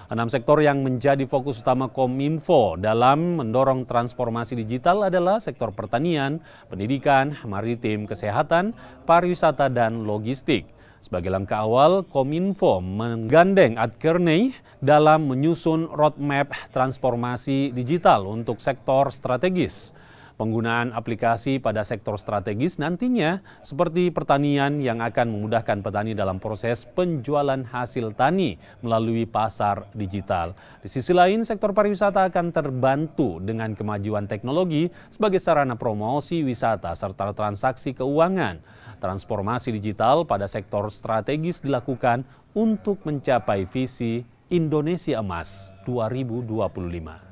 6 sektor yang menjadi fokus utama Kominfo dalam mendorong transformasi digital adalah sektor pertanian, pendidikan, maritim, kesehatan, pariwisata, dan logistik. Sebagai langkah awal, Kominfo menggandeng Art Kearney dalam menyusun roadmap transformasi digital untuk sektor strategis. Penggunaan aplikasi pada sektor strategis nantinya seperti pertanian yang akan memudahkan petani dalam proses penjualan hasil tani melalui pasar digital. Di sisi lain, sektor pariwisata akan terbantu dengan kemajuan teknologi sebagai sarana promosi wisata serta transaksi keuangan. Transformasi digital pada sektor strategis dilakukan untuk mencapai visi Indonesia Emas 2025.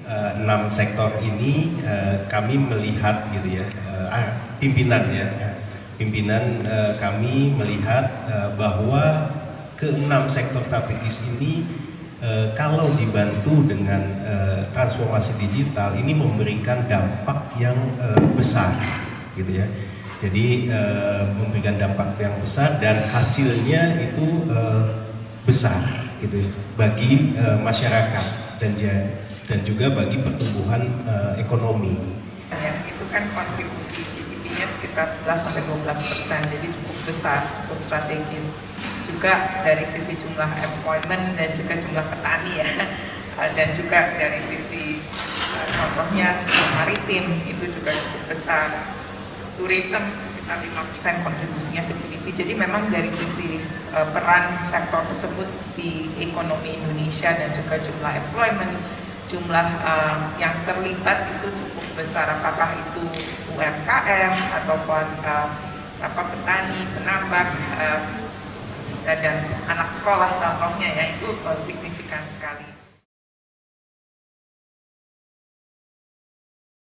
6 sektor ini kami melihat gitu ya, pimpinan kami melihat bahwa ke-6 sektor strategis ini kalau dibantu dengan transformasi digital ini memberikan dampak yang besar gitu ya. Jadi memberikan dampak yang besar dan hasilnya itu besar gitu bagi masyarakat dan juga bagi pertumbuhan ekonomi. Itu kan kontribusi GDP-nya sekitar 11-12%, jadi cukup besar, cukup strategis. Juga dari sisi jumlah employment dan juga jumlah petani ya, dan juga dari sisi contohnya maritim itu juga cukup besar. Tourism sekitar 5% kontribusinya ke GDP. Jadi memang dari sisi peran sektor tersebut di ekonomi Indonesia dan juga jumlah employment, jumlah yang terlibat itu cukup besar, apakah itu UMKM ataupun petani, penambang dan anak sekolah contohnya ya, itu signifikan sekali.